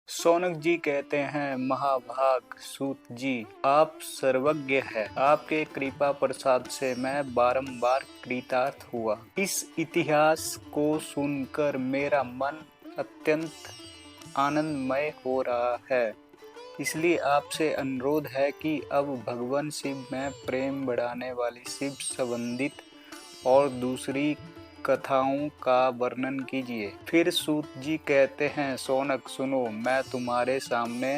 शौनक जी कहते हैं, महाभाग सूत जी, आप सर्वज्ञ हैं। आपके कृपा प्रसाद से मैं बारंबार कृतार्थ हुआ। इस इतिहास को सुनकर मेरा मन अत्यंत आनंदमय हो रहा है। इसलिए आपसे अनुरोध है कि अब भगवान शिव में प्रेम बढ़ाने वाली शिव संबंधित और दूसरी कथाओं का वर्णन कीजिए। फिर सूत जी कहते हैं, शौनक सुनो, मैं तुम्हारे सामने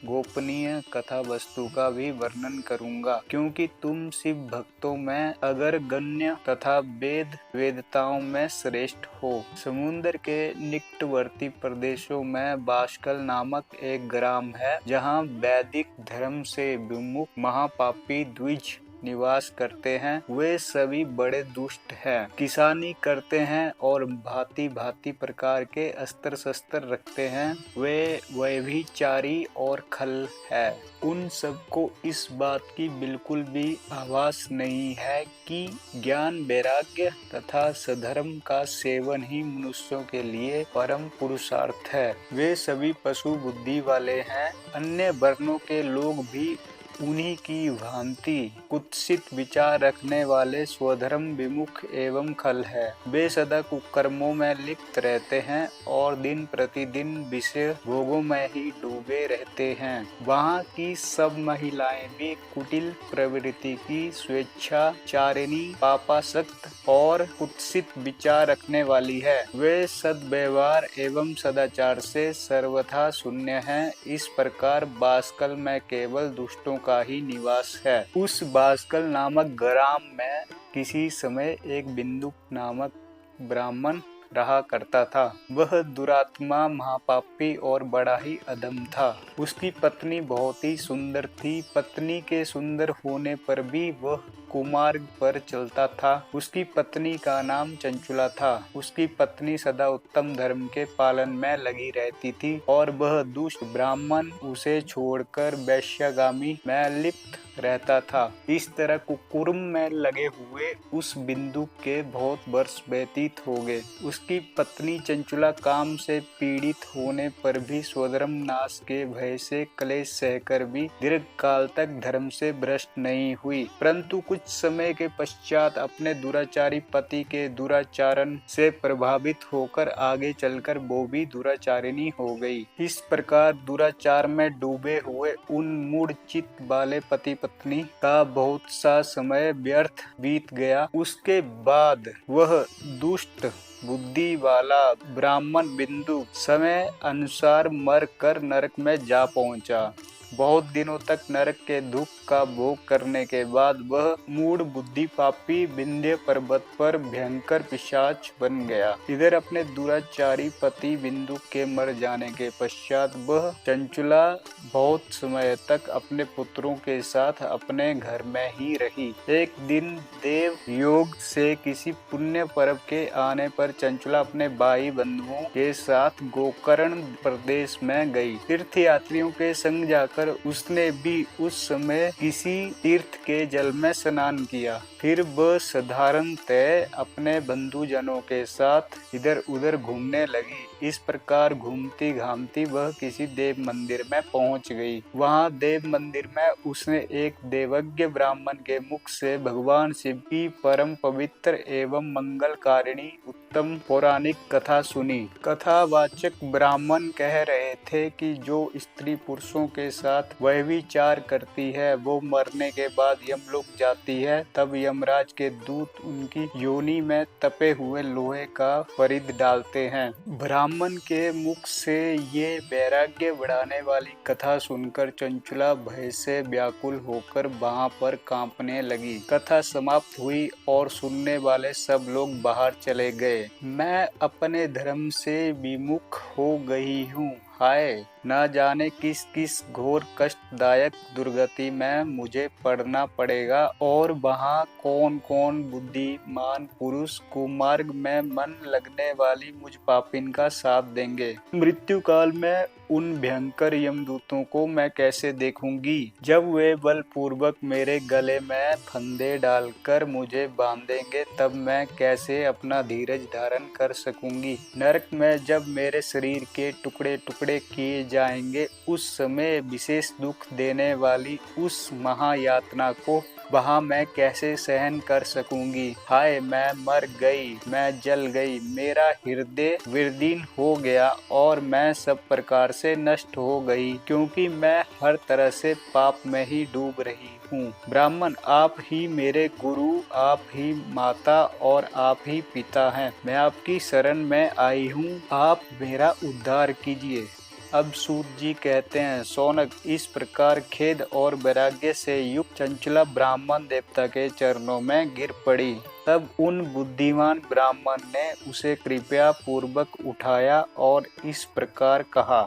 गोपनीय कथा वस्तु का भी वर्णन करूंगा, क्योंकि तुम शिव भक्तों में अग्रगण्य तथा वेद वेदताओं में श्रेष्ठ हो। समुद्र के निकटवर्ती प्रदेशों में बाष्कल नामक एक ग्राम है, जहाँ वैदिक धर्म से विमुख महापापी द्विज निवास करते हैं। वे सभी बड़े दुष्ट हैं, किसानी करते हैं और भांति भांति प्रकार के अस्त्र शस्त्र रखते हैं। वे व्यभिचारी और खल है। उन सबको इस बात की बिल्कुल भी आभास नहीं है कि ज्ञान, वैराग्य तथा सधर्म का सेवन ही मनुष्यों के लिए परम पुरुषार्थ है। वे सभी पशु बुद्धि वाले हैं। अन्य वर्णों के लोग भी उन्हीं की भांति कुत्सित विचार रखने वाले स्वधर्म विमुख एवं खल है। वे सदा कुकर्मों में लिप्त रहते हैं और दिन प्रतिदिन विषय भोगों में ही डूबे रहते हैं। वहाँ की सब महिलाएं भी कुटिल प्रवृत्ति की, स्वेच्छाचारिणी, पापासक्त और कुत्सित विचार रखने वाली है। वे सद्व्यवहार एवं सदाचार से सर्वथा शून्य हैं। इस प्रकार बाष्कल में केवल दुष्टों का ही निवास है। उस बाष्कल नामक ग्राम में किसी समय एक बिंदु नामक ब्राह्मण रहा करता था। वह दुरात्मा, महापापी और बड़ा ही अधम था। उसकी पत्नी बहुत ही सुंदर थी। पत्नी के सुंदर होने पर भी वह कुमार्ग पर चलता था। उसकी पत्नी का नाम चंचुला था। उसकी पत्नी सदा उत्तम धर्म के पालन में लगी रहती थी और वह दुष्ट ब्राह्मण उसे छोड़कर वैश्यगामी में लिप्त रहता था। इस तरह कुकुर्म में लगे हुए उस बिंदु के बहुत वर्ष व्यतीत हो गए। उसकी पत्नी चंचुला काम से पीड़ित होने पर भी स्वधर्म नाश के भय से क्लेश सहकर भी दीर्घ काल तक धर्म से भ्रष्ट नहीं हुई, परंतु कुछ समय के पश्चात अपने दुराचारी पति के दुराचारण से प्रभावित होकर आगे चलकर वो भी दुराचारिणी हो गई। इस प्रकार दुराचार में डूबे हुए उन मूढ़ चित्त वाले पति पत्नी का बहुत सा समय व्यर्थ बीत गया। उसके बाद वह दुष्ट बुद्धि वाला ब्राह्मण बिंदु समय अनुसार मर कर नरक में जा पहुंचा। बहुत दिनों तक नरक के दुख का भोग करने के बाद वह मूढ़ बुद्धि पापी विंध्य पर्वत पर भयंकर पिशाच बन गया। इधर अपने दुराचारी पति बिंदु के मर जाने के पश्चात वह चंचुला बहुत समय तक अपने पुत्रों के साथ अपने घर में ही रही। एक दिन देव योग से किसी पुण्य पर्व के आने पर चंचुला अपने भाई बंधुओं के साथ गोकर्ण प्रदेश में गई। तीर्थ यात्रियों के संग जाकर उसने भी उस समय किसी तीर्थ के जल में स्नान किया। फिर वह साधारणतः अपने बंधुजनों के साथ इधर उधर घूमने लगी। इस प्रकार घूमती घामती वह किसी देव मंदिर में पहुंच गई। वहां देव मंदिर में उसने एक देवज्ञ ब्राह्मण के मुख से भगवान शिव की परम पवित्र एवं मंगलकारिणी उत्तम पौराणिक कथा सुनी। कथावाचक ब्राह्मण कह रहे थे कि जो स्त्री पुरुषों के साथ व्यभिचार करती है वो मरने के बाद यमलोक जाती है। तब यमराज के दूत उनकी योनि में तपे हुए लोहे का परिध डालते हैं। ब्राह्मण के मुख से ये वैराग्य बढ़ाने वाली कथा सुनकर चंचुला भय से व्याकुल होकर वहां पर कांपने लगी। कथा समाप्त हुई और सुनने वाले सब लोग बाहर चले गए। मैं अपने धर्म से विमुख हो गई हूँ। हाय, न जाने किस किस घोर कष्टदायक दुर्गति में मुझे पड़ना पड़ेगा और वहाँ कौन कौन बुद्धिमान पुरुष कुमार्ग में मन लगने वाली मुझ पापिन का साथ देंगे। मृत्यु काल में उन भयंकर यमदूतों को मैं कैसे देखूंगी? जब वे बलपूर्वक मेरे गले में फंदे डालकर मुझे बांधेंगे तब मैं कैसे अपना धीरज धारण कर सकूंगी? नरक में जब मेरे शरीर के टुकड़े टुकड़े किए जाएंगे उस समय विशेष दुख देने वाली उस महायातना को वहाँ मैं कैसे सहन कर सकूंगी? हाय, मैं मर गई, मैं जल गई, मेरा हृदय विदीर्ण हो गया और मैं सब प्रकार से नष्ट हो गई, क्योंकि मैं हर तरह से पाप में ही डूब रही हूँ। ब्राह्मण, आप ही मेरे गुरु, आप ही माता और आप ही पिता हैं। मैं आपकी शरण में आई हूँ, आप मेरा उद्धार कीजिए। अब सूत जी कहते हैं, शौनक, इस प्रकार खेद और वैराग्य से युक्त चंचला ब्राह्मण देवता के चरणों में गिर पड़ी। तब उन बुद्धिमान ब्राह्मण ने उसे कृपया पूर्वक उठाया और इस प्रकार कहा।